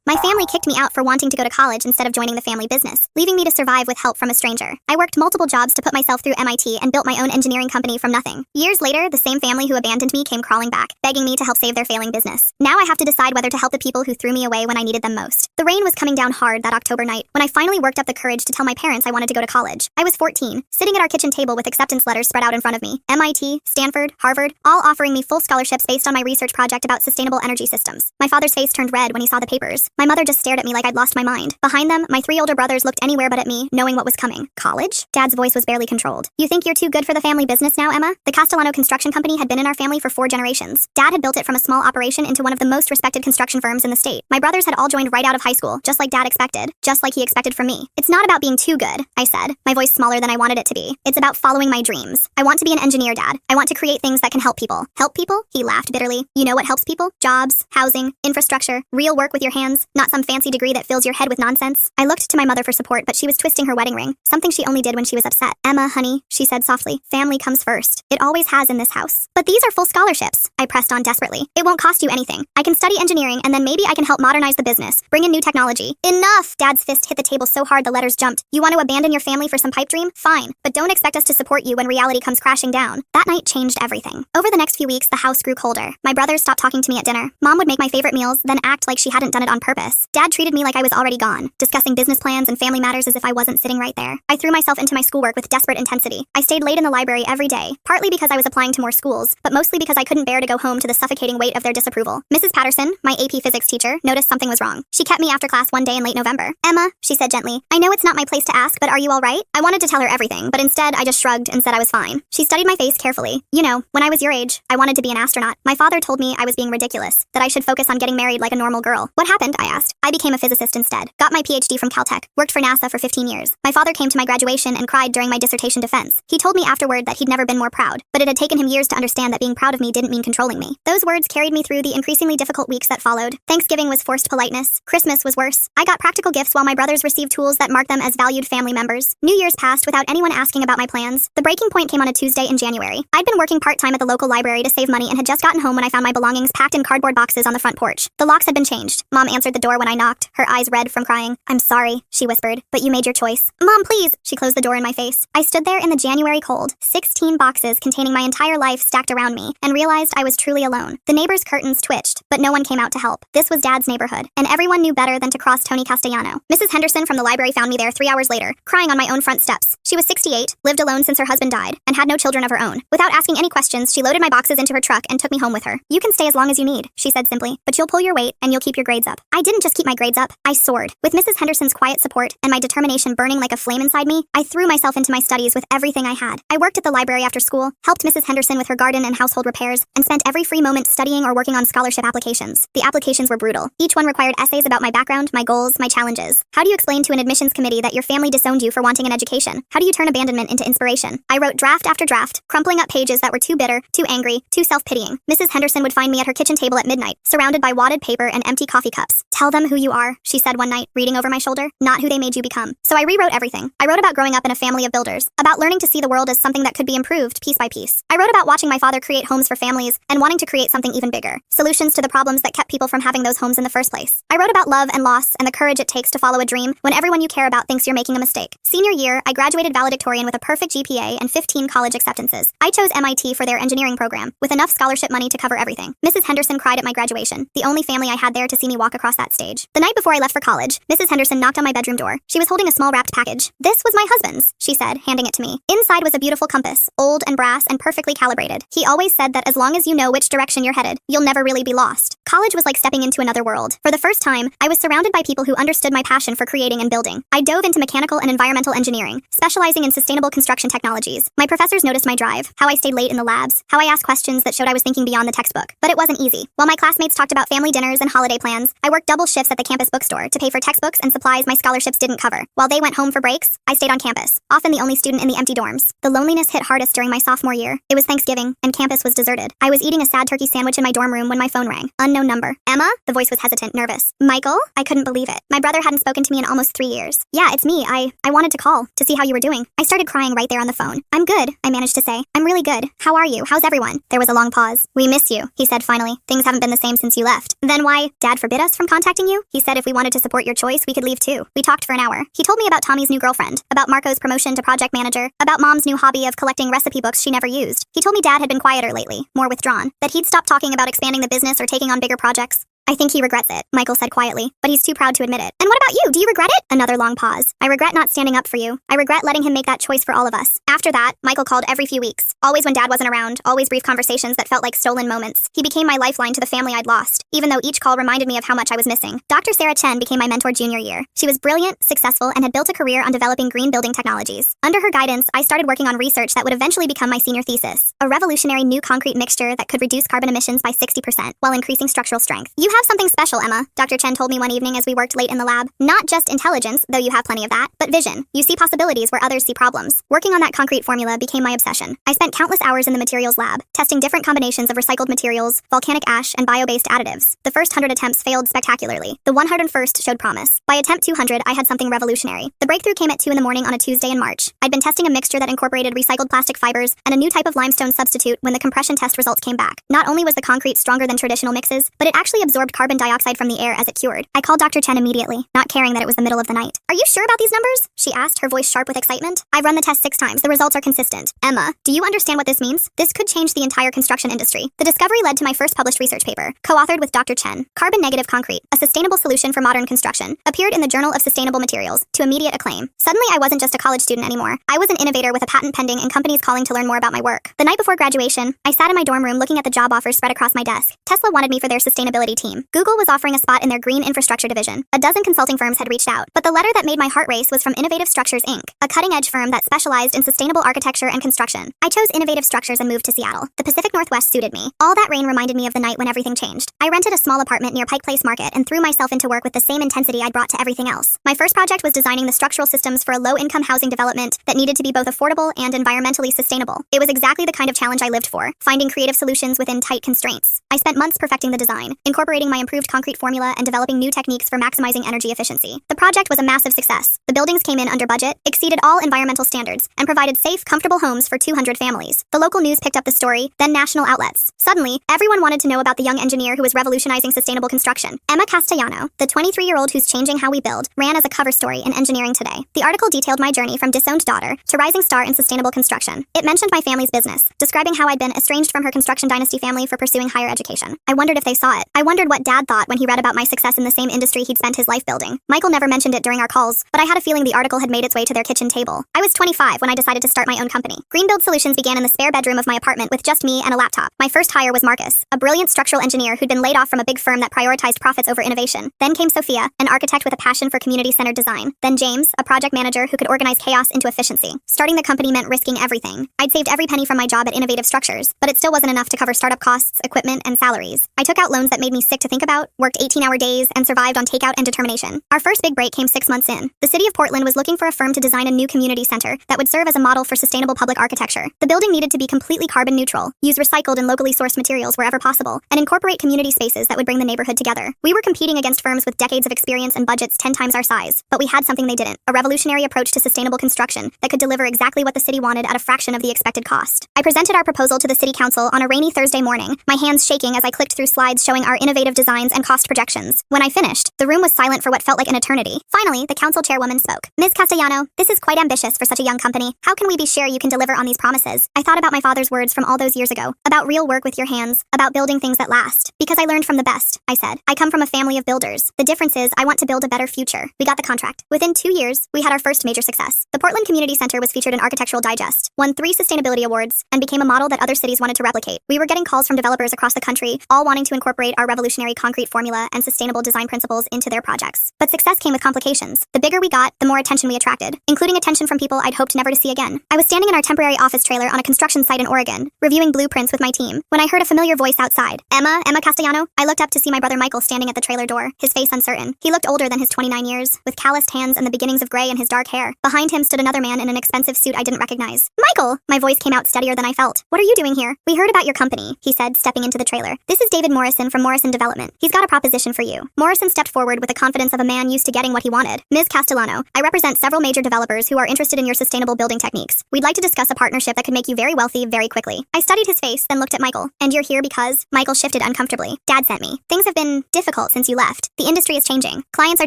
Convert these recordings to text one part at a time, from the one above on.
My family kicked me out for wanting to go to college instead of joining the family business, leaving me to survive with help from a stranger. I worked multiple jobs to put myself through MIT and built my own engineering company from nothing. Years later, the same family who abandoned me came crawling back, begging me to help save their failing business. Now I have to decide whether to help the people who threw me away when I needed them most. The rain was coming down hard that October night when I finally worked up the courage to tell my parents I wanted to go to college. I was 14, sitting at our kitchen table with acceptance letters spread out in front of me. MIT, Stanford, Harvard, all offering me full scholarships based on my research project about sustainable energy systems. My father's face turned red when he saw the papers. My mother just stared at me like I'd lost my mind. Behind them, my 3 older brothers looked anywhere but at me, knowing what was coming. College? Dad's voice was barely controlled. You think you're too good for the family business now, Emma? The Castellano Construction Company had been in our family for 4 generations. Dad had built it from a small operation into one of the most respected construction firms in the state. My brothers had all joined right out of high school, just like Dad expected, just like he expected from me. It's not about being too good, I said, my voice smaller than I wanted it to be. It's about following my dreams. I want to be an engineer, Dad. I want to create things that can help people. Help people? He laughed bitterly. You know what helps people? Jobs, housing, infrastructure, real work with your hands, not some fancy degree that fills your head with nonsense. I looked to my mother for support, but she was twisting her wedding ring, something she only did when she was upset. Emma, honey, she said softly, family comes first. It always has in this house. But these are full scholarships, I pressed on desperately. It won't cost you anything. I can study engineering and then maybe I can help modernize the business, bring in new technology. Enough! Dad's fist hit the table so hard the letters jumped. You want to abandon your family for some pipe dream? Fine, but don't expect us to support you when reality comes crashing down. That night changed everything. Over the next few weeks, the house grew colder. My brothers stopped talking to me at dinner. Mom would make my favorite meals, then act like she hadn't done it on purpose. Dad treated me like I was already gone, discussing business plans and family matters as if I wasn't sitting right there. I threw myself into my schoolwork with desperate intensity. I stayed late in the library every day, partly because I was applying to more schools, but mostly because I couldn't bear to go home to the suffocating weight of their disapproval. Mrs. Patterson, my AP physics teacher, noticed something was wrong. She kept me after class one day in late November. Emma, she said gently, I know it's not my place to ask, but are you all right? I wanted to tell her everything, but instead I just shrugged and said I was fine. She studied my face carefully. You know, when I was your age, I wanted to be an astronaut. My father told me I was being ridiculous, that I should focus on getting married like a normal girl. What happened? I asked. I became a physicist instead. Got my PhD from Caltech. Worked for NASA for 15 years. My father came to my graduation and cried during my dissertation defense. He told me afterward that he'd never been more proud, but it had taken him years to understand that being proud of me didn't mean controlling me. Those words carried me through the increasingly difficult weeks that followed. Thanksgiving was forced politeness. Christmas was worse. I got practical gifts while my brothers received tools that marked them as valued family members. New Year's passed without anyone asking about my plans. The breaking point came on a Tuesday in January. I'd been working part-time at the local library to save money and had just gotten home when I found my belongings packed in cardboard boxes on the front porch. The locks had been changed. Mom answered the door when I knocked, her eyes red from crying. I'm sorry, she whispered, but you made your choice. Mom, please! She closed the door in my face. I stood there in the January cold, 16 boxes containing my entire life stacked around me, and realized I was truly alone. The neighbors' curtains twitched, but no one came out to help. This was Dad's neighborhood, and everyone knew better than to cross Tony Castellano. Mrs. Henderson from the library found me there 3 hours later, crying on my own front steps. She was 68, lived alone since her husband died, and had no children of her own. Without asking any questions, she loaded my boxes into her truck and took me home with her. You can stay as long as you need, she said simply, but you'll pull your weight and you'll keep your grades up. I didn't just keep my grades up, I soared. With Mrs. Henderson's quiet support and my determination burning like a flame inside me, I threw myself into my studies with everything I had. I worked at the library after school, helped Mrs. Henderson with her garden and household repairs, and spent every free moment studying or working on scholarship applications. The applications were brutal. Each one required essays about my background, my goals, my challenges. How do you explain to an admissions committee that your family disowned you for wanting an education? How do you turn abandonment into inspiration? I wrote draft after draft, crumpling up pages that were too bitter, too angry, too self-pitying. Mrs. Henderson would find me at her kitchen table at midnight, surrounded by wadded paper and empty coffee cups. Tell them who you are, she said one night, reading over my shoulder, not who they made you become. So I rewrote everything. I wrote about growing up in a family of builders, about learning to see the world as something that could be improved piece by piece. I wrote about watching my father create homes for families and wanting to create something even bigger, solutions to the problems that kept people from having those homes in the first place. I wrote about love and loss and the courage it takes to follow a dream when everyone you care about thinks you're making a mistake. Senior year, I graduated valedictorian with a perfect GPA and 15 college acceptances. I chose MIT for their engineering program, with enough scholarship money to cover everything. Mrs. Henderson cried at my graduation, the only family I had there to see me walk across that stage. The night before I left for college, Mrs. Henderson knocked on my bedroom door. She was holding a small wrapped package. This was my husband's, she said, handing it to me. Inside was a beautiful compass, old and brass and perfectly calibrated. He always said that as long as you know which direction you're headed, you'll never really be lost. College was like stepping into another world. For the first time, I was surrounded by people who understood my passion for creating and building. I dove into mechanical and environmental engineering, specializing in sustainable construction technologies. My professors noticed my drive, how I stayed late in the labs, how I asked questions that showed I was thinking beyond the textbook. But it wasn't easy. While my classmates talked about family dinners and holiday plans, I worked double shifts at the campus bookstore to pay for textbooks and supplies my scholarships didn't cover. While they went home for breaks, I stayed on campus, often the only student in the empty dorms. The loneliness hit hardest during my sophomore year. It was Thanksgiving, and campus was deserted. I was eating a sad turkey sandwich in my dorm room when my phone rang. Unknown number. Emma? The voice was hesitant, nervous. Michael? I couldn't believe it. My brother hadn't spoken to me in almost 3 years. Yeah, it's me. I wanted to call, to see how you were doing. I started crying right there on the phone. I'm good, I managed to say. I'm really good. How are you? How's everyone? There was a long pause. We miss you, he said finally. Things haven't been the same since you left. Then why? Dad forbid us from contacting you? He said if we wanted to support your choice, we could leave too. We talked for an hour. He told me about Tommy's new girlfriend, about Marco's promotion to project manager, about Mom's new hobby of collecting recipe books she never used. He told me Dad had been quieter lately, more withdrawn, that he'd stopped talking about expanding the business or taking on bigger projects. I think he regrets it, Michael said quietly, but he's too proud to admit it. And what about you? Do you regret it? Another long pause. I regret not standing up for you. I regret letting him make that choice for all of us. After that, Michael called every few weeks. Always when Dad wasn't around, always brief conversations that felt like stolen moments. He became my lifeline to the family I'd lost, even though each call reminded me of how much I was missing. Dr. Sarah Chen became my mentor junior year. She was brilliant, successful, and had built a career on developing green building technologies. Under her guidance, I started working on research that would eventually become my senior thesis, a revolutionary new concrete mixture that could reduce carbon emissions by 60% while increasing structural strength. You have something special, Emma, Dr. Chen told me one evening as we worked late in the lab. Not just intelligence, though you have plenty of that, but vision. You see possibilities where others see problems. Working on that concrete formula became my obsession. I spent countless hours in the materials lab, testing different combinations of recycled materials, volcanic ash, and bio-based additives. The first 100 attempts failed spectacularly. The 101st showed promise. By attempt 200, I had something revolutionary. The breakthrough came at 2 in the morning on a Tuesday in March. I'd been testing a mixture that incorporated recycled plastic fibers and a new type of limestone substitute when the compression test results came back. Not only was the concrete stronger than traditional mixes, but it actually absorbed carbon dioxide from the air as it cured. I called Dr. Chen immediately, not caring that it was the middle of the night. Are you sure about these numbers? She asked, her voice sharp with excitement. I've run the test 6 times. The results are consistent. Emma, do you understand what this means? This could change the entire construction industry. The discovery led to my first published research paper, co-authored with Dr. Chen. Carbon negative concrete, a sustainable solution for modern construction, appeared in the Journal of Sustainable Materials to immediate acclaim. Suddenly, I wasn't just a college student anymore. I was an innovator with a patent pending and companies calling to learn more about my work. The night before graduation, I sat in my dorm room looking at the job offers spread across my desk. Tesla wanted me for their sustainability team. Google was offering a spot in their green infrastructure division. A dozen consulting firms had reached out, but the letter that made my heart race was from Innovative Structures Inc., a cutting-edge firm that specialized in sustainable architecture and construction. I chose Innovative Structures and moved to Seattle. The Pacific Northwest suited me. All that rain reminded me of the night when everything changed. I rented a small apartment near Pike Place Market and threw myself into work with the same intensity I'd brought to everything else. My first project was designing the structural systems for a low-income housing development that needed to be both affordable and environmentally sustainable. It was exactly the kind of challenge I lived for, finding creative solutions within tight constraints. I spent months perfecting the design, incorporating my improved concrete formula and developing new techniques for maximizing energy efficiency. The project was a massive success. The buildings came in under budget, exceeded all environmental standards, and provided safe, comfortable homes for 200 families. The local news picked up the story, then national outlets. Suddenly, everyone wanted to know about the young engineer who was revolutionizing sustainable construction. Emma Castellano, the 23-year-old who's changing how we build, ran as a cover story in Engineering Today. The article detailed my journey from disowned daughter to rising star in sustainable construction. It mentioned my family's business, describing how I'd been estranged from her construction dynasty family for pursuing higher education. I wondered if they saw it. I wondered what Dad thought when he read about my success in the same industry he'd spent his life building. Michael never mentioned it during our calls, but I had a feeling the article had made its way to their kitchen table. I was 25 when I decided to start my own company. Greenbuild Solutions began in the spare bedroom of my apartment with just me and a laptop. My first hire was Marcus, a brilliant structural engineer who'd been laid off from a big firm that prioritized profits over innovation. Then came Sophia, an architect with a passion for community-centered design. Then James, a project manager who could organize chaos into efficiency. Starting the company meant risking everything. I'd saved every penny from my job at Innovative Structures, but it still wasn't enough to cover startup costs, equipment, and salaries. I took out loans that made me sick to think about, worked 18-hour days, and survived on takeout and determination. Our first big break came 6 months in. The city of Portland was looking for a firm to design a new community center that would serve as a model for sustainable public architecture. The building needed to be completely carbon neutral, use recycled and locally sourced materials wherever possible, and incorporate community spaces that would bring the neighborhood together. We were competing against firms with decades of experience and budgets 10 times our size, but we had something they didn't, a revolutionary approach to sustainable construction that could deliver exactly what the city wanted at a fraction of the expected cost. I presented our proposal to the city council on a rainy Thursday morning, my hands shaking as I clicked through slides showing our innovative designs and cost projections. When I finished, the room was silent for what felt like an eternity. Finally, the council chairwoman spoke. Ms. Castellano, this is quite ambitious for such a young company. How can we be sure you can deliver on these promises? I thought about my father's words from all those years ago, about real work with your hands, about building things that last. Because I learned from the best, I said. I come from a family of builders. The difference is I want to build a better future. We got the contract. Within 2 years, we had our first major success. The Portland Community Center was featured in Architectural Digest, won 3 sustainability awards, and became a model that other cities wanted to replicate. We were getting calls from developers across the country, all wanting to incorporate our revolutionary concrete formula and sustainable design principles into their projects. But success came with complications. The bigger we got, the more attention we attracted, including attention from people I'd hoped never to see again. I was standing in our temporary office trailer on a construction site in Oregon, reviewing blueprints with my team, when I heard a familiar voice outside. Emma Castellano? I looked up to see my brother Michael standing at the trailer door, his face uncertain. He looked older than his 29 years, with calloused hands and the beginnings of gray in his dark hair. Behind him stood another man in an expensive suit I didn't recognize. Michael! My voice came out steadier than I felt. What are you doing here? We heard about your company, he said, stepping into the trailer. This is David Morrison from Morrison Development. development. He's got a proposition for you. Morrison stepped forward with the confidence of a man used to getting what he wanted. Ms. Castellano, I represent several major developers who are interested in your sustainable building techniques. We'd like to discuss a partnership that could make you very wealthy very quickly. I studied his face, then looked at Michael. And you're here because? Michael shifted uncomfortably. Dad sent me. Things have been difficult since you left. The industry is changing. Clients are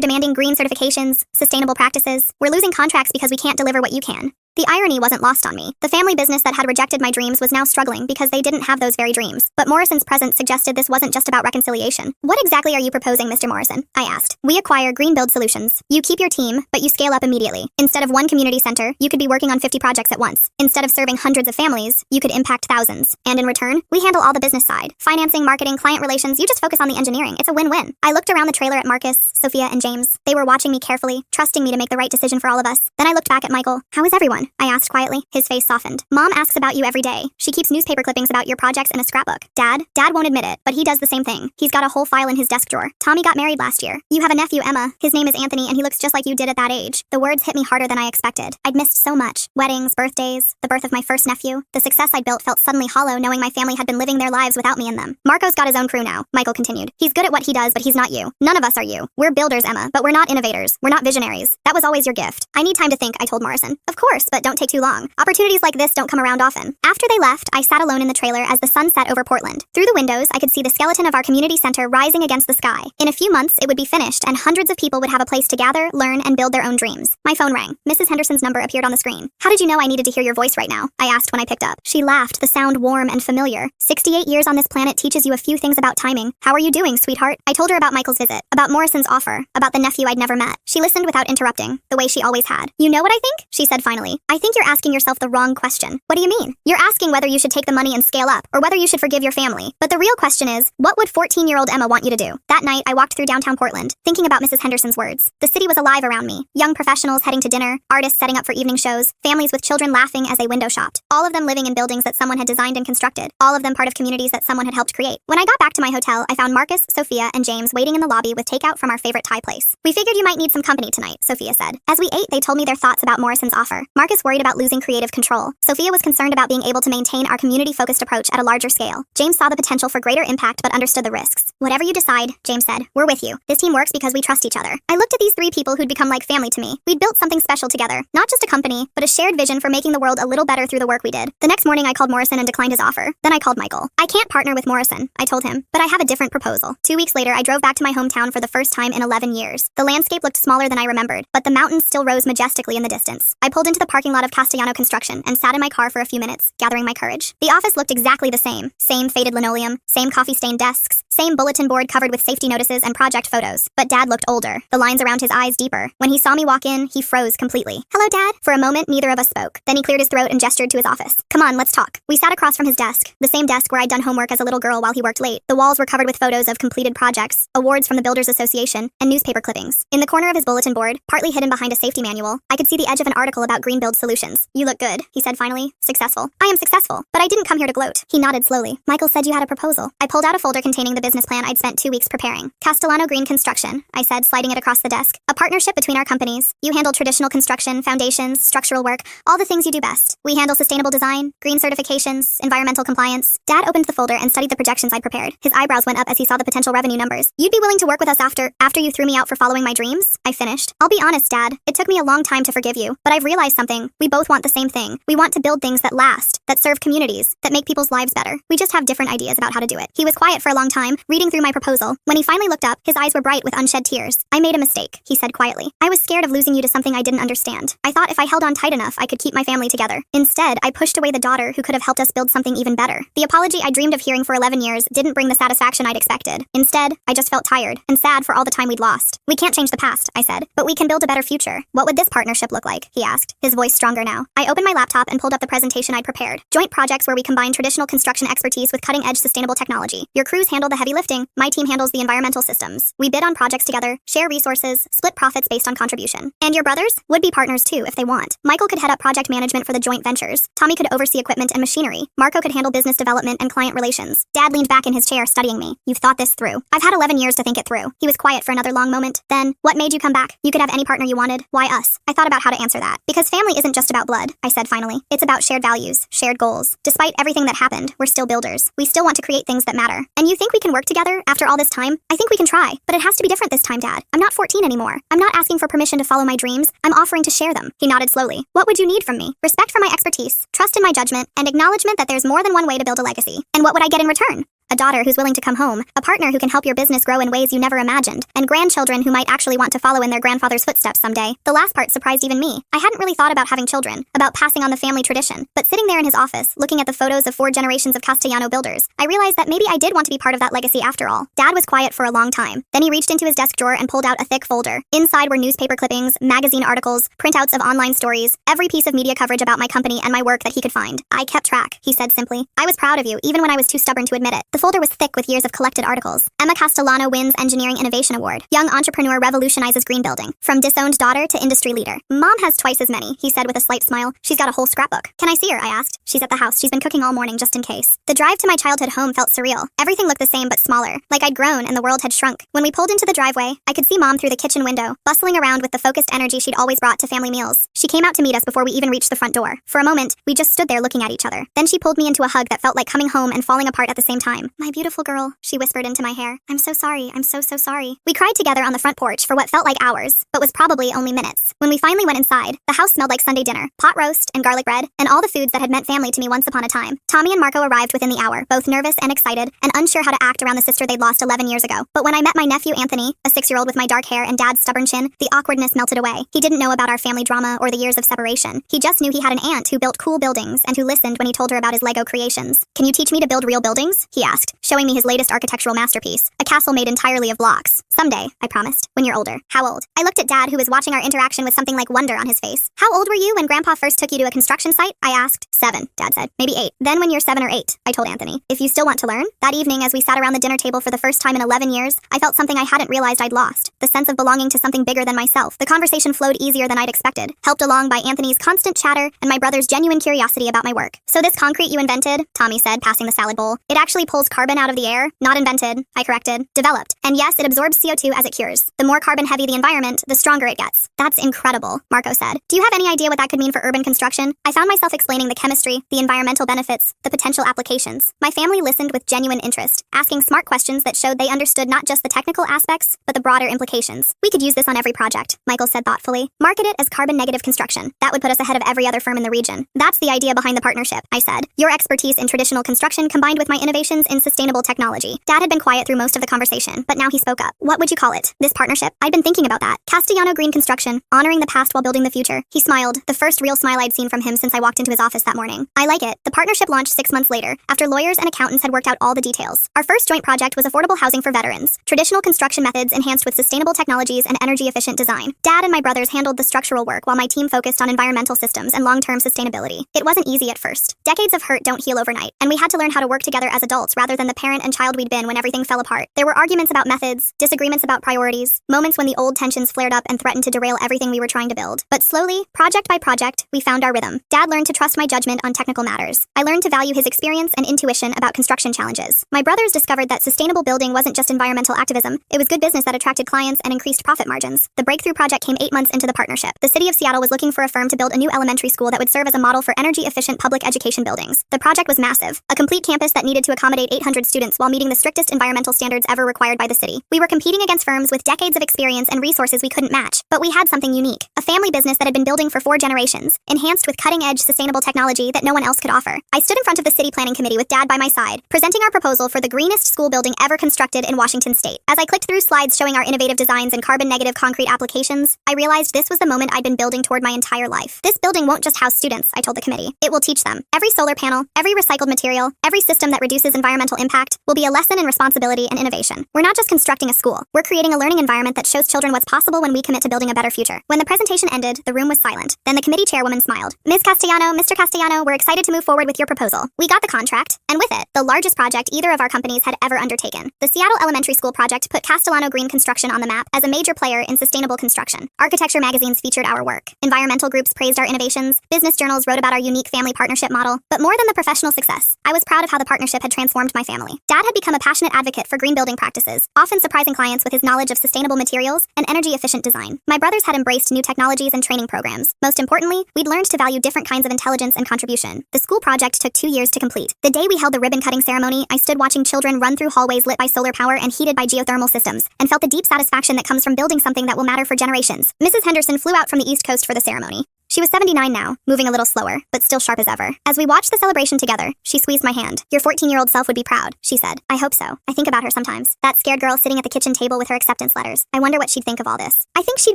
demanding green certifications, sustainable practices. We're losing contracts because we can't deliver what you can. The irony wasn't lost on me. The family business that had rejected my dreams was now struggling because they didn't have those very dreams. But Morrison's presence suggested this wasn't just about reconciliation. What exactly are you proposing, Mr. Morrison? I asked. We acquire Green Build Solutions. You keep your team, but you scale up immediately. Instead of one community center, you could be working on 50 projects at once. Instead of serving hundreds of families, you could impact thousands. And in return, we handle all the business side. Financing, marketing, client relations, you just focus on the engineering. It's a win-win. I looked around the trailer at Marcus, Sophia, and James. They were watching me carefully, trusting me to make the right decision for all of us. Then I looked back at Michael. How is everyone? I asked quietly. His face softened. Mom asks about you every day. She keeps newspaper clippings about your projects in a scrapbook. Dad won't admit it, but he does the same thing. He's got a whole file in his desk drawer. Tommy got married last year. You have a nephew, Emma. His name is Anthony, and he looks just like you did at that age. The words hit me harder than I expected. I'd missed so much. Weddings, birthdays, the birth of my first nephew. The success I'd built felt suddenly hollow knowing my family had been living their lives without me in them. Marco's got his own crew now, Michael continued. He's good at what he does, but he's not you. None of us are you. We're builders, Emma, but we're not innovators. We're not visionaries. That was always your gift. I need time to think, I told Morrison. Of course, but don't take too long. Opportunities like this don't come around often. After they left, I sat alone in the trailer as the sun set over Portland. Through the windows, I could see the skeleton of our community center rising against the sky. In a few months, it would be finished, and hundreds of people would have a place to gather, learn, and build their own dreams. My phone rang. Mrs. Henderson's number appeared on the screen. How did you know I needed to hear your voice right now? I asked when I picked up. She laughed, the sound warm and familiar. 68 years on this planet teaches you a few things about timing. How are you doing, sweetheart? I told her about Michael's visit, about Morrison's offer, about the nephew I'd never met. She listened without interrupting, the way she always had. You know what I think? She said finally. I think you're asking yourself the wrong question. What do you mean? You're asking whether you should take the money and scale up, or whether you should forgive your family. But the real question is, what would 14-year-old Emma want you to do? That night, I walked through downtown Portland, thinking about Mrs. Henderson's words. The city was alive around me. Young professionals heading to dinner, artists setting up for evening shows, families with children laughing as they window shopped. All of them living in buildings that someone had designed and constructed. All of them part of communities that someone had helped create. When I got back to my hotel, I found Marcus, Sophia, and James waiting in the lobby with takeout from our favorite Thai place. We figured you might need some company tonight, Sophia said. As we ate, they told me their thoughts about Morrison's offer. Marcus worried about losing creative control. Sophia was concerned about being able to maintain our community-focused approach at a larger scale. James saw the potential for greater impact but understood the risks. Whatever you decide, James said, we're with you. This team works because we trust each other. I looked at these three people who'd become like family to me. We'd built something special together. Not just a company, but a shared vision for making the world a little better through the work we did. The next morning, I called Morrison and declined his offer. Then I called Michael. I can't partner with Morrison, I told him, but I have a different proposal. 2 weeks later, I drove back to my hometown for the first time in 11 years. The landscape looked smaller than I remembered, but the mountains still rose majestically in the distance. I pulled into the parking lot of Castellano Construction and sat in my car for a few minutes, gathering my courage. The office looked exactly the same. Same faded linoleum, same coffee-stained desks, same bulletin board covered with safety notices and project photos. But Dad looked older, the lines around his eyes deeper. When he saw me walk in, he froze completely. Hello, Dad? For a moment, neither of us spoke. Then he cleared his throat and gestured to his office. Come on, let's talk. We sat across from his desk, the same desk where I'd done homework as a little girl while he worked late. The walls were covered with photos of completed projects, awards from the Builders Association, and newspaper clippings. In the corner of his bulletin board, partly hidden behind a safety manual, I could see the edge of an article about Green Build Solutions. You look good, he said finally. Successful. I am successful, but I didn't come here to gloat. He nodded slowly. Michael said you had a proposal. I pulled out a folder containing the business plan I'd spent 2 weeks preparing. Castellano Green Construction, I said, sliding it across the desk. A partnership between our companies. You handle traditional construction, foundations, structural work, all the things you do best. We handle sustainable design, green certifications, environmental compliance. Dad opened the folder and studied the projections I'd prepared. His eyebrows went up as he saw the potential revenue numbers. You'd be willing to work with us after you threw me out for following my dreams? I finished. I'll be honest, Dad. It took me a long time to forgive you, but I've realized something. We both want the same thing. We want to build things that last, that serve communities, that make people's lives better. We just have different ideas about how to do it. He was quiet for a long time, reading through my proposal. When he finally looked up, his eyes were bright with unshed tears. I made a mistake, he said quietly. I was scared of losing you to something I didn't understand. I thought if I held on tight enough, I could keep my family together. Instead, I pushed away the daughter who could have helped us build something even better. The apology I dreamed of hearing for 11 years didn't bring the satisfaction I'd expected. Instead, I just felt tired and sad for all the time we'd lost. We can't change the past, I said, but we can build a better future. What would this partnership look like? He asked, his voice stronger now. I opened my laptop and pulled up the presentation I'd prepared. Joint projects where we combine traditional construction expertise with cutting-edge sustainable technology. Your crews handle the heavy lifting, my team handles the environmental systems. We bid on projects together, share resources, split profits based on contribution. And your brothers would be partners too if they want. Michael could head up project management for the joint ventures. Tommy could oversee equipment and machinery. Marco could handle business development and client relations. Dad leaned back in his chair studying me. You've thought this through. I've had 11 years to think it through. He was quiet for another long moment. Then, what made you come back? You could have any partner you wanted. Why us? I thought about how to answer that. Because family isn't just about blood, I said finally. It's about shared values, shared goals. Despite everything that happened, we're still builders. We still want to create things that matter. And you think we can work together after all this time? I think we can try, but it has to be different this time, Dad. I'm not 14 anymore. I'm not asking for permission to follow my dreams. I'm offering to share them. He nodded slowly. What would you need from me? Respect for my expertise, trust in my judgment, and acknowledgement that there's more than one way to build a legacy. And what would I get in return? A daughter who's willing to come home, a partner who can help your business grow in ways you never imagined, and grandchildren who might actually want to follow in their grandfather's footsteps someday. The last part surprised even me. I hadn't really thought about having children, about passing on the family tradition, but sitting there in his office, looking at the photos of 4 generations of Castellano builders, I realized that maybe I did want to be part of that legacy after all. Dad was quiet for a long time. Then he reached into his desk drawer and pulled out a thick folder. Inside were newspaper clippings, magazine articles, printouts of online stories, every piece of media coverage about my company and my work that he could find. I kept track, he said simply. I was proud of you, even when I was too stubborn to admit it. The folder was thick with years of collected articles. Emma Castellano wins Engineering Innovation Award. Young entrepreneur revolutionizes green building. From disowned daughter to industry leader. Mom has twice as many, he said with a slight smile. She's got a whole scrapbook. Can I see her? I asked. She's at the house. She's been cooking all morning just in case. The drive to my childhood home felt surreal. Everything looked the same but smaller, like I'd grown and the world had shrunk. When we pulled into the driveway, I could see Mom through the kitchen window, bustling around with the focused energy she'd always brought to family meals. She came out to meet us before we even reached the front door. For a moment, we just stood there looking at each other. Then she pulled me into a hug that felt like coming home and falling apart at the same time. My beautiful girl, she whispered into my hair. I'm so sorry. I'm so sorry. We cried together on the front porch for what felt like hours, but was probably only minutes. When we finally went inside, the house smelled like Sunday dinner, pot roast and garlic bread, and all the foods that had meant family to me once upon a time. Tommy and Marco arrived within the hour, both nervous and excited, and unsure how to act around the sister they'd lost 11 years ago. But when I met my nephew Anthony, a 6-year-old with my dark hair and Dad's stubborn chin, the awkwardness melted away. He didn't know about our family drama or the years of separation. He just knew he had an aunt who built cool buildings and who listened when he told her about his Lego creations. Can you teach me to build real buildings? He asked, showing me his latest architectural masterpiece, a castle made entirely of blocks. Someday, I promised, when you're older. How old? I looked at Dad, who was watching our interaction with something like wonder on his face. How old were you when Grandpa first took you to a construction site? I asked. 7, Dad said. Maybe 8. Then when you're 7 or 8, I told Anthony. If you still want to learn. That evening, as we sat around the dinner table for the first time in 11 years, I felt something I hadn't realized I'd lost. The sense of belonging to something bigger than myself. The conversation flowed easier than I'd expected, helped along by Anthony's constant chatter and my brother's genuine curiosity about my work. So this concrete you invented, Tommy said, passing the salad bowl. It actually pulls carbon out of the air. Not invented, I corrected. Developed. And yes, it absorbs CO2 as it cures. The more carbon heavy the environment, the stronger it gets. That's incredible, Marco said. Do you have any idea what that could mean for urban construction? I found myself explaining the chemistry, the environmental benefits, the potential applications. My family listened with genuine interest, asking smart questions that showed they understood not just the technical aspects, but the broader implications. We could use this on every project, Michael said thoughtfully. Market it as carbon negative construction. That would put us ahead of every other firm in the region. That's the idea behind the partnership, I said. Your expertise in traditional construction combined with my innovations in sustainable technology. Dad had been quiet through most of the conversation, but now he spoke up. What would you call it? This partnership? I'd been thinking about that. Castellano Green Construction, honoring the past while building the future. He smiled, the first real smile I'd seen from him since I walked into his office that morning. I like it. The partnership launched 6 months later, after lawyers and accountants had worked out all the details. Our first joint project was affordable housing for veterans, traditional construction methods enhanced with sustainable technologies and energy-efficient design. Dad and my brothers handled the structural work while my team focused on environmental systems and long-term sustainability. It wasn't easy at first. Decades of hurt don't heal overnight, and we had to learn how to work together as adults rather than the parent and child we'd been when everything fell apart. There were arguments about methods, disagreements about priorities, moments when the old tensions flared up and threatened to derail everything we were trying to build. But slowly, project by project, we found our rhythm. Dad learned to trust my judgment on technical matters. I learned to value his experience and intuition about construction challenges. My brothers discovered that sustainable building wasn't just environmental activism, it was good business that attracted clients and increased profit margins. The breakthrough project came 8 months into the partnership. The city of Seattle was looking for a firm to build a new elementary school that would serve as a model for energy-efficient public education buildings. The project was massive, a complete campus that needed to accommodate 800 students while meeting the strictest environmental standards ever required by the city. We were competing against firms with decades of experience and resources we couldn't match, but we had something unique, a family business that had been building for 4 generations, enhanced with cutting-edge sustainable technology that no one else could offer. I stood in front of the city planning committee with Dad by my side, presenting our proposal for the greenest school building ever constructed in Washington state. As I clicked through slides showing our innovative designs and carbon-negative concrete applications, I realized this was the moment I'd been building toward my entire life. This building won't just house students, I told the committee. It will teach them. Every solar panel, every recycled material, every system that reduces environmental impact will be a lesson in responsibility and innovation. We're not just constructing a school. We're creating a learning environment that shows children what's possible when we commit to building a better future. When the presentation ended, the room was silent. Then the committee chairwoman smiled. Ms. Castellano, Mr. Castellano, we're excited to move forward with your proposal. We got the contract, and with it, the largest project either of our companies had ever undertaken. The Seattle Elementary School project put Castellano Green Construction on the map as a major player in sustainable construction. Architecture magazines featured our work. Environmental groups praised our innovations. Business journals wrote about our unique family partnership model. But more than the professional success, I was proud of how the partnership had transformed transformed my family. Dad had become a passionate advocate for green building practices, often surprising clients with his knowledge of sustainable materials and energy-efficient design. My brothers had embraced new technologies and training programs. Most importantly, we'd learned to value different kinds of intelligence and contribution. The school project took 2 years to complete. The day we held the ribbon-cutting ceremony, I stood watching children run through hallways lit by solar power and heated by geothermal systems, and felt the deep satisfaction that comes from building something that will matter for generations. Mrs. Henderson flew out from the East Coast for the ceremony. She was 79 now, moving a little slower, but still sharp as ever. As we watched the celebration together, she squeezed my hand. Your 14-year-old self would be proud, she said. I hope so. I think about her sometimes. That scared girl sitting at the kitchen table with her acceptance letters. I wonder what she'd think of all this. I think she'd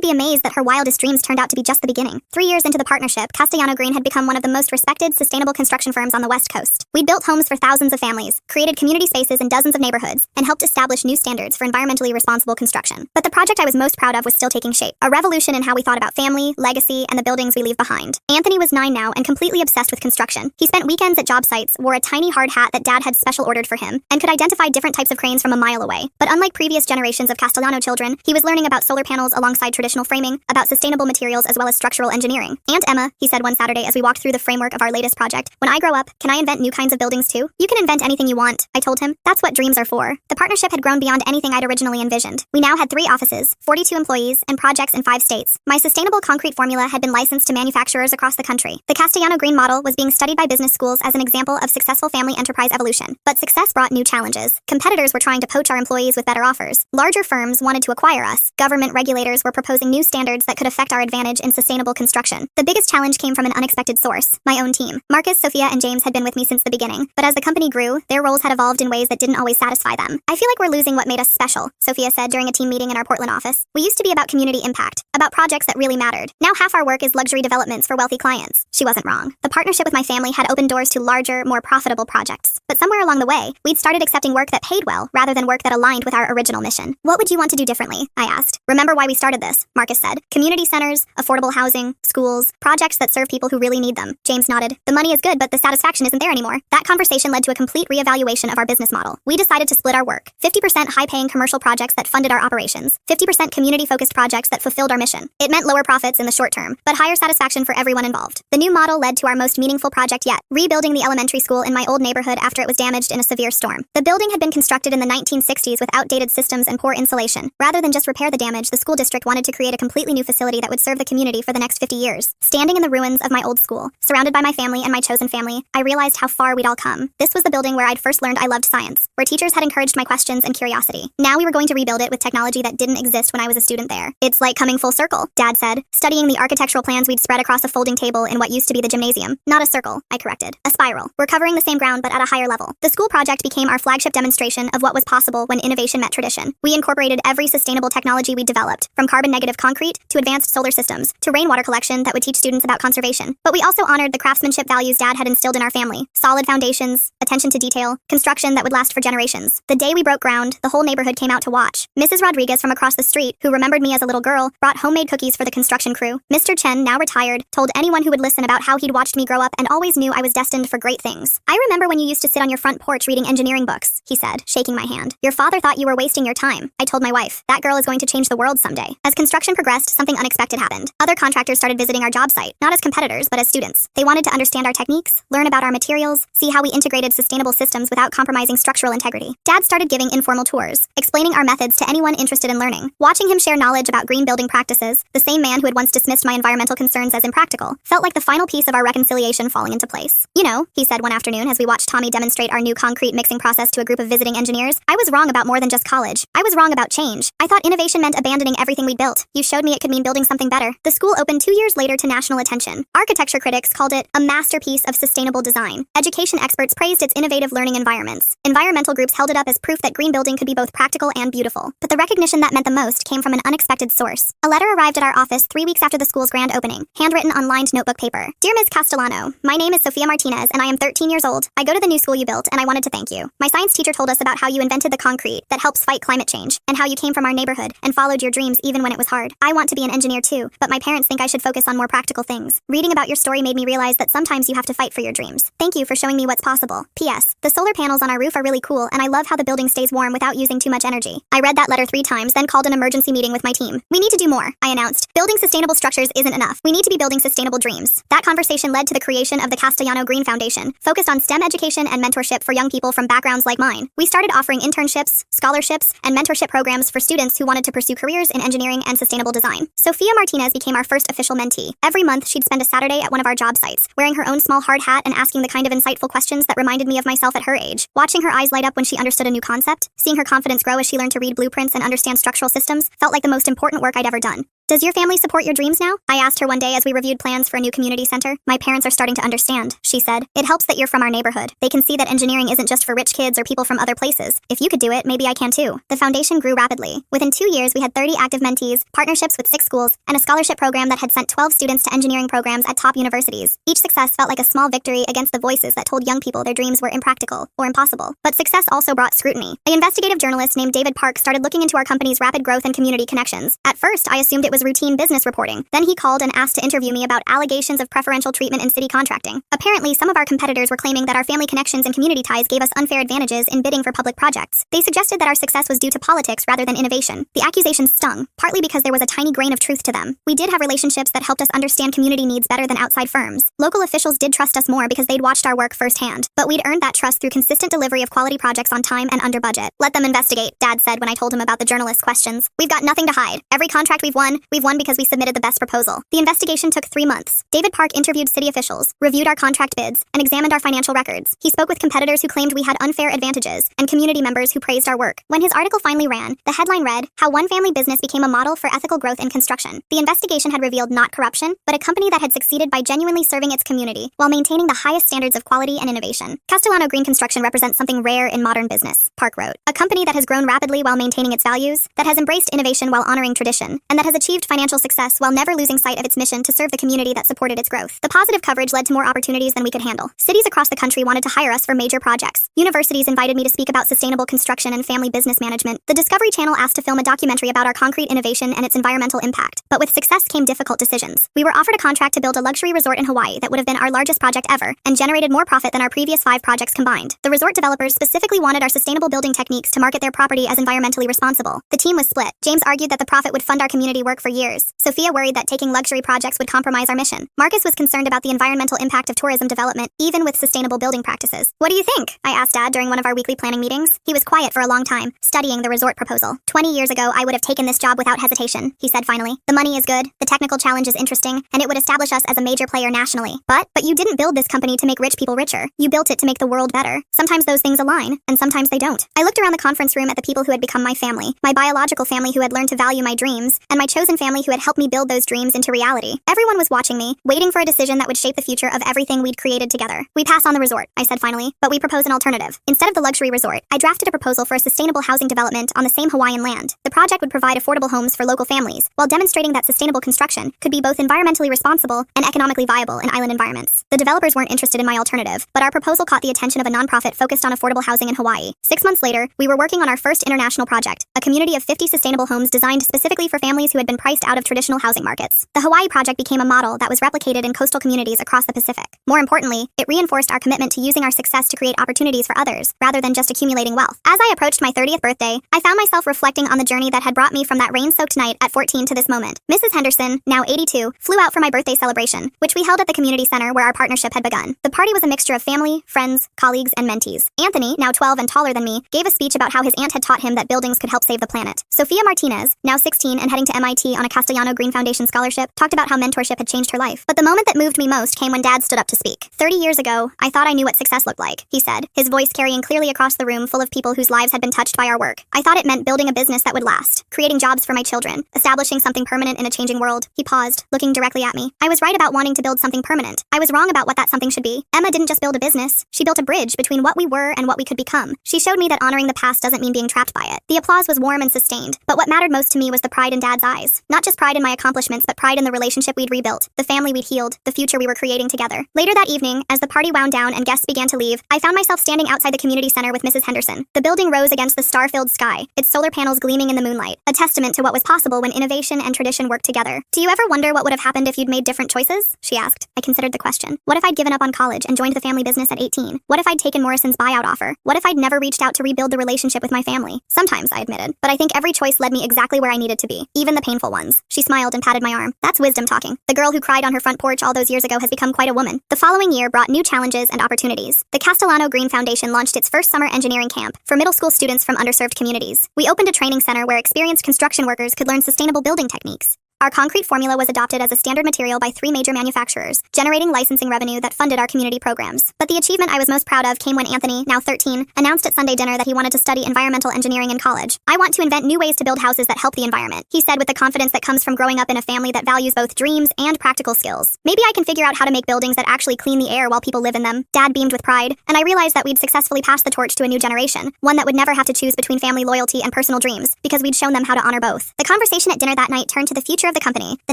be amazed that her wildest dreams turned out to be just the beginning. 3 years into the partnership, Castellano Green had become one of the most respected, sustainable construction firms on the West Coast. We'd built homes for thousands of families, created community spaces in dozens of neighborhoods, and helped establish new standards for environmentally responsible construction. But the project I was most proud of was still taking shape. A revolution in how we thought about family, legacy, and the buildings we leave behind. Anthony was 9 now and completely obsessed with construction. He spent weekends at job sites, wore a tiny hard hat that Dad had special ordered for him, and could identify different types of cranes from a mile away. But unlike previous generations of Castellano children, he was learning about solar panels alongside traditional framing, about sustainable materials as well as structural engineering. Aunt Emma, he said one Saturday as we walked through the framework of our latest project, when I grow up, can I invent new kinds of buildings too? You can invent anything you want, I told him. That's what dreams are for. The partnership had grown beyond anything I'd originally envisioned. We now had 3 offices, 42 employees, and projects in 5 states. My sustainable concrete formula had been licensed to manufacturers across the country. The Castellano Green model was being studied by business schools as an example of successful family enterprise evolution. But success brought new challenges. Competitors were trying to poach our employees with better offers. Larger firms wanted to acquire us. Government regulators were proposing new standards that could affect our advantage in sustainable construction. The biggest challenge came from an unexpected source, my own team. Marcus, Sophia, and James had been with me since the beginning, but as the company grew, their roles had evolved in ways that didn't always satisfy them. I feel like we're losing what made us special, Sophia said during a team meeting in our Portland office. We used to be about community impact, about projects that really mattered. Now half our work is luxury developments for wealthy clients. She wasn't wrong. The partnership with my family had opened doors to larger, more profitable projects. But somewhere along the way, we'd started accepting work that paid well rather than work that aligned with our original mission. What would you want to do differently? I asked. Remember why we started this, Marcus said. Community centers, affordable housing, schools, projects that serve people who really need them. James nodded. The money is good, but the satisfaction isn't there anymore. That conversation led to a complete reevaluation of our business model. We decided to split our work. 50% high-paying commercial projects that funded our operations. 50% community-focused projects that fulfilled our mission. It meant lower profits in the short term, but higher satisfaction for everyone involved. The new model led to our most meaningful project yet, rebuilding the elementary school in my old neighborhood after it was damaged in a severe storm. The building had been constructed in the 1960s with outdated systems and poor insulation. Rather than just repair the damage, the school district wanted to create a completely new facility that would serve the community for the next 50 years. Standing in the ruins of my old school, surrounded by my family and my chosen family, I realized how far we'd all come. This was the building where I'd first learned I loved science, where teachers had encouraged my questions and curiosity. Now we were going to rebuild it with technology that didn't exist when I was a student there. It's like coming full circle, Dad said, studying the architectural plans we'd spread across a folding table in what used to be the gymnasium. Not a circle, I corrected. A spiral. We're covering the same ground but at a higher level. The school project became our flagship demonstration of what was possible when innovation met tradition. We incorporated every sustainable technology we developed, from carbon-negative concrete to advanced solar systems to rainwater collection that would teach students about conservation. But we also honored the craftsmanship values Dad had instilled in our family. Solid foundations, attention to detail, construction that would last for generations. The day we broke ground, the whole neighborhood came out to watch. Mrs. Rodriguez from across the street, who remembered me as a little girl, brought homemade cookies for the construction crew. Mr. Chen, now retired, told anyone who would listen about how he'd watched me grow up and always knew I was destined for great things. I remember when you used to sit on your front porch reading engineering books, he said, shaking my hand. Your father thought you were wasting your time. I told my wife, that girl is going to change the world someday. As construction progressed, something unexpected happened. Other contractors started visiting our job site, not as competitors, but as students. They wanted to understand our techniques, learn about our materials, see how we integrated sustainable systems without compromising structural integrity. Dad started giving informal tours, explaining our methods to anyone interested in learning. Watching him share knowledge about green building practices, the same man who had once dismissed my environmental concerns as impractical, felt like the final piece of our reconciliation falling into place. You know, he said one afternoon as we watched Tommy demonstrate our new concrete mixing process to a group of visiting engineers, I was wrong about more than just college. I was wrong about change. I thought innovation meant abandoning everything we'd built. You showed me it could mean building something better. The school opened 2 years later to national attention. Architecture critics called it a masterpiece of sustainable design. Education experts praised its innovative learning environments. Environmental groups held it up as proof that green building could be both practical and beautiful. But the recognition that meant the most came from an unexpected source. A letter arrived at our office 3 weeks after the school's grand opening, handwritten on lined notebook paper. Dear Ms. Castellano, my name is Sophia Martinez and I am 13 years old. I go to the new school you built and I wanted to thank you. My science teacher told us about how you invented the concrete that helps fight climate change and how you came from our neighborhood and followed your dreams even when it was hard. I want to be an engineer too, but my parents think I should focus on more practical things. Reading about your story made me realize that sometimes you have to fight for your dreams. Thank you for showing me what's possible. P.S. The solar panels on our roof are really cool and I love how the building stays warm without using too much energy. I read that letter 3 times, then called an emergency meeting with my team. We need to do more, I announced. Building sustainable structures isn't enough. We need to be building sustainable dreams. That conversation led to the creation of the Castellano Green Foundation, focused on STEM education and mentorship for young people from backgrounds like mine. We started offering internships, scholarships, and mentorship programs for students who wanted to pursue careers in engineering and sustainable design. Sophia Martinez became our first official mentee. Every month, she'd spend a Saturday at one of our job sites, wearing her own small hard hat and asking the kind of insightful questions that reminded me of myself at her age. Watching her eyes light up when she understood a new concept, seeing her confidence grow as she learned to read blueprints and understand structural systems, felt like the most important work I'd ever done. Does your family support your dreams now? I asked her one day as we reviewed plans for a new community center. My parents are starting to understand, she said. It helps that you're from our neighborhood. They can see that engineering isn't just for rich kids or people from other places. If you could do it, maybe I can too. The foundation grew rapidly. Within 2 years, we had 30 active mentees, partnerships with 6 schools, and a scholarship program that had sent 12 students to engineering programs at top universities. Each success felt like a small victory against the voices that told young people their dreams were impractical or impossible. But success also brought scrutiny. An investigative journalist named David Park started looking into our company's rapid growth and community connections. At first, I assumed it was routine business reporting. Then he called and asked to interview me about allegations of preferential treatment in city contracting. Apparently, some of our competitors were claiming that our family connections and community ties gave us unfair advantages in bidding for public projects. They suggested that our success was due to politics rather than innovation. The accusations stung, partly because there was a tiny grain of truth to them. We did have relationships that helped us understand community needs better than outside firms. Local officials did trust us more because they'd watched our work firsthand. But we'd earned that trust through consistent delivery of quality projects on time and under budget. Let them investigate, Dad said when I told him about the journalist's questions. We've got nothing to hide. Every contract we've won because we submitted the best proposal. The investigation took 3 months. David Park interviewed city officials, reviewed our contract bids, and examined our financial records. He spoke with competitors who claimed we had unfair advantages, and community members who praised our work. When his article finally ran, the headline read, "How One Family Business Became a Model for Ethical Growth in Construction." The investigation had revealed not corruption, but a company that had succeeded by genuinely serving its community, while maintaining the highest standards of quality and innovation. Castellano Green Construction represents something rare in modern business, Park wrote. A company that has grown rapidly while maintaining its values, that has embraced innovation while honoring tradition, and that has achieved financial success while never losing sight of its mission to serve the community that supported its growth. The positive coverage led to more opportunities than we could handle. Cities across the country wanted to hire us for major projects. Universities invited me to speak about sustainable construction and family business management. The Discovery Channel asked to film a documentary about our concrete innovation and its environmental impact. But with success came difficult decisions. We were offered a contract to build a luxury resort in Hawaii that would have been our largest project ever, and generated more profit than our previous 5 projects combined. The resort developers specifically wanted our sustainable building techniques to market their property as environmentally responsible. The team was split. James argued that the profit would fund our community work for years. Sophia worried that taking luxury projects would compromise our mission. Marcus was concerned about the environmental impact of tourism development, even with sustainable building practices. "What do you think?" I asked Dad during one of our weekly planning meetings. He was quiet for a long time, studying the resort proposal. 20 years ago, I would have taken this job without hesitation, he said finally. "The money is good, the technical challenge is interesting, and it would establish us as a major player nationally. But you didn't build this company to make rich people richer. You built it to make the world better. Sometimes those things align, and sometimes they don't." I looked around the conference room at the people who had become my family, my biological family who had learned to value my dreams, and my chosen family who had helped me build those dreams into reality. Everyone was watching me, waiting for a decision that would shape the future of everything we'd created together. "We pass on the resort," I said finally, "but we propose an alternative. Instead of the luxury resort, I drafted a proposal for a sustainable housing development on the same Hawaiian land. The project would provide affordable homes for local families, while demonstrating that sustainable construction could be both environmentally responsible and economically viable in island environments." The developers weren't interested in my alternative, but our proposal caught the attention of a nonprofit focused on affordable housing in Hawaii. 6 months later, we were working on our first international project, a community of 50 sustainable homes designed specifically for families who had been priced out of traditional housing markets. The Hawaii project became a model that was replicated in coastal communities across the Pacific. More importantly, it reinforced our commitment to using our success to create opportunities for others, rather than just accumulating wealth. As I approached my 30th birthday, I found myself reflecting on the journey that had brought me from that rain-soaked night at 14 to this moment. Mrs. Henderson, now 82, flew out for my birthday celebration, which we held at the community center where our partnership had begun. The party was a mixture of family, friends, colleagues, and mentees. Anthony, now 12 and taller than me, gave a speech about how his aunt had taught him that buildings could help save the planet. Sophia Martinez, now 16 and heading to MIT on a Castellano Green Foundation scholarship, talked about how mentorship had changed her life. But the moment that moved me most came when Dad stood up to speak. 30 years ago, I thought I knew what success looked like, he said, his voice carrying clearly across the room full of people whose lives had been touched by our work. I thought it meant building a business that would last, creating jobs for my children, establishing something permanent in a changing world. He paused, looking directly at me. I was right about wanting to build something permanent. I was wrong about what that something should be. Emma didn't just build a business, she built a bridge between what we were and what we could become. She showed me that honoring the past doesn't mean being trapped by it. The applause was warm and sustained, but what mattered most to me was the pride in Dad's eyes. Not just pride in my accomplishments, but pride in the relationship we'd rebuilt, the family we'd healed, the future we were creating together. Later that evening, as the party wound down and guests began to leave, I found myself standing outside the community center with Mrs. Henderson. The building rose against the star-filled sky, its solar panels gleaming in the moonlight, a testament to what was possible when innovation and tradition worked together. "Do you ever wonder what would have happened if you'd made different choices?" she asked. I considered the question. What if I'd given up on college and joined the family business at 18? What if I'd taken Morrison's buyout offer? What if I'd never reached out to rebuild the relationship with my family? Sometimes, I admitted, but I think every choice led me exactly where I needed to be, even the painful beautiful ones. She smiled and patted my arm. That's wisdom talking. The girl who cried on her front porch all those years ago has become quite a woman. The following year brought new challenges and opportunities. The Castellano Green Foundation launched its first summer engineering camp for middle school students from underserved communities. We opened a training center where experienced construction workers could learn sustainable building techniques. Our concrete formula was adopted as a standard material by 3 major manufacturers, generating licensing revenue that funded our community programs. But the achievement I was most proud of came when Anthony, now 13, announced at Sunday dinner that he wanted to study environmental engineering in college. I want to invent new ways to build houses that help the environment, he said with the confidence that comes from growing up in a family that values both dreams and practical skills. Maybe I can figure out how to make buildings that actually clean the air while people live in them. Dad beamed with pride, and I realized that we'd successfully passed the torch to a new generation, one that would never have to choose between family loyalty and personal dreams, because we'd shown them how to honor both. The conversation at dinner that night turned to the future of the company, the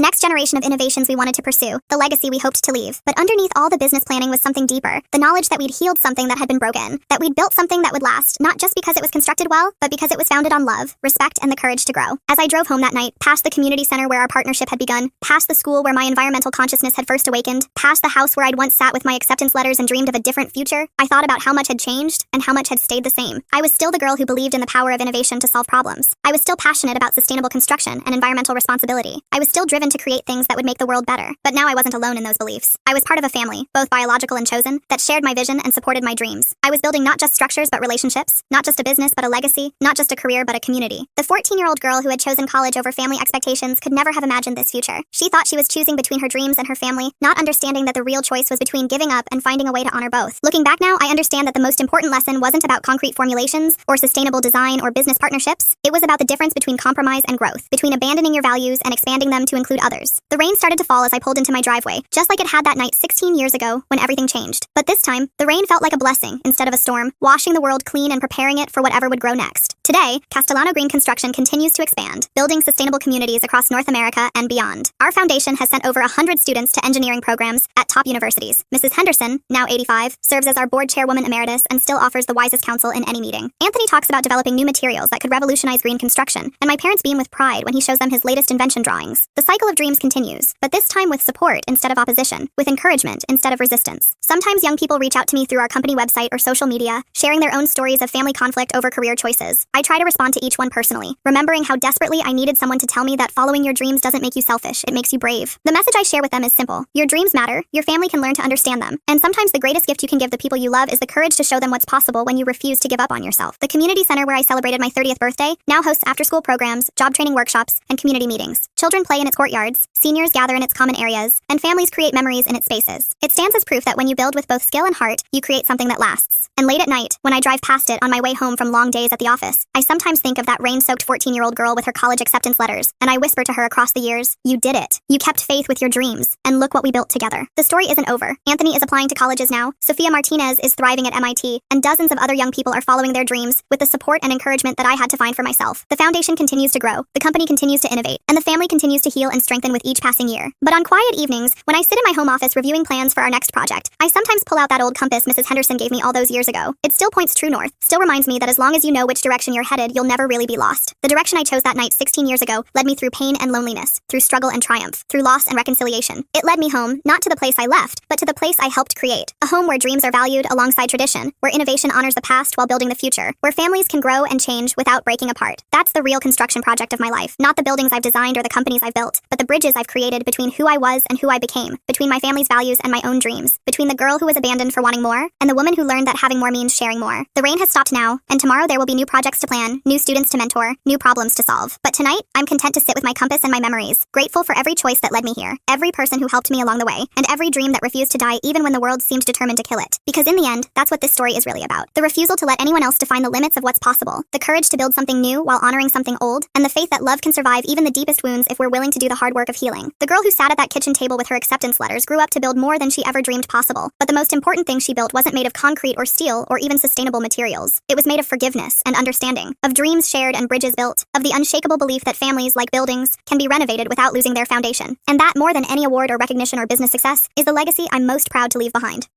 next generation of innovations we wanted to pursue, the legacy we hoped to leave. But underneath all the business planning was something deeper, the knowledge that we'd healed something that had been broken, that we'd built something that would last, not just because it was constructed well, but because it was founded on love, respect, and the courage to grow. As I drove home that night, past the community center where our partnership had begun, past the school where my environmental consciousness had first awakened, past the house where I'd once sat with my acceptance letters and dreamed of a different future, I thought about how much had changed and how much had stayed the same. I was still the girl who believed in the power of innovation to solve problems. I was still passionate about sustainable construction and environmental responsibility. I was still driven to create things that would make the world better. But now I wasn't alone in those beliefs. I was part of a family, both biological and chosen, that shared my vision and supported my dreams. I was building not just structures but relationships, not just a business but a legacy, not just a career but a community. The 14-year-old girl who had chosen college over family expectations could never have imagined this future. She thought she was choosing between her dreams and her family, not understanding that the real choice was between giving up and finding a way to honor both. Looking back now, I understand that the most important lesson wasn't about concrete formulations or sustainable design or business partnerships. It was about the difference between compromise and growth, between abandoning your values and expanding them to include others. The rain started to fall as I pulled into my driveway, just like it had that night 16 years ago when everything changed. But this time, the rain felt like a blessing instead of a storm, washing the world clean and preparing it for whatever would grow next. Today, Castellano Green Construction continues to expand, building sustainable communities across North America and beyond. Our foundation has sent over 100 students to engineering programs at top universities. Mrs. Henderson, now 85, serves as our board chairwoman emeritus and still offers the wisest counsel in any meeting. Anthony talks about developing new materials that could revolutionize green construction, and my parents beam with pride when he shows them his latest invention drawings. The cycle of dreams continues, but this time with support instead of opposition, with encouragement instead of resistance. Sometimes young people reach out to me through our company website or social media, sharing their own stories of family conflict over career choices. I try to respond to each one personally, remembering how desperately I needed someone to tell me that following your dreams doesn't make you selfish, it makes you brave. The message I share with them is simple. Your dreams matter, your family can learn to understand them, and sometimes the greatest gift you can give the people you love is the courage to show them what's possible when you refuse to give up on yourself. The community center where I celebrated my 30th birthday now hosts after-school programs, job training workshops, and community meetings. Children play in its courtyards, seniors gather in its common areas, and families create memories in its spaces. It stands as proof that when you build with both skill and heart, you create something that lasts. And late at night, when I drive past it on my way home from long days at the office, I sometimes think of that rain-soaked 14-year-old girl with her college acceptance letters, and I whisper to her across the years, you did it. You kept faith with your dreams, and look what we built together. The story isn't over. Anthony is applying to colleges now, Sophia Martinez is thriving at MIT, and dozens of other young people are following their dreams with the support and encouragement that I had to find for myself. The foundation continues to grow, the company continues to innovate, and the family continues to heal and strengthen with each passing year. But on quiet evenings, when I sit in my home office reviewing plans for our next project, I sometimes pull out that old compass Mrs. Henderson gave me all those years ago. It still points true north, still reminds me that as long as you know which direction you're headed, you'll never really be lost. The direction I chose that night 16 years ago led me through pain and loneliness, through struggle and triumph, through loss and reconciliation. It led me home, not to the place I left, but to the place I helped create. A home where dreams are valued alongside tradition, where innovation honors the past while building the future, where families can grow and change without breaking apart. That's the real construction project of my life. Not the buildings I've designed or the companies I've built, but the bridges I've created between who I was and who I became, between my family's values and my own dreams, between the girl who was abandoned for wanting more and the woman who learned that having more means sharing more. The rain has stopped now, and tomorrow there will be new projects to plan, new students to mentor, new problems to solve. But tonight, I'm content to sit with my compass and my memories, grateful for every choice that led me here, every person who helped me along the way, and every dream that refused to die even when the world seemed determined to kill it. Because in the end, that's what this story is really about. The refusal to let anyone else define the limits of what's possible, the courage to build something new while honoring something old, and the faith that love can survive even the deepest wounds if we're willing to do the hard work of healing. The girl who sat at that kitchen table with her acceptance letters grew up to build more than she ever dreamed possible. But the most important thing she built wasn't made of concrete or steel or even sustainable materials. It was made of forgiveness and understanding, of dreams shared and bridges built, of the unshakable belief that families, like buildings, can be renovated without losing their foundation. And that, more than any award or recognition or business success, is the legacy I'm most proud to leave behind.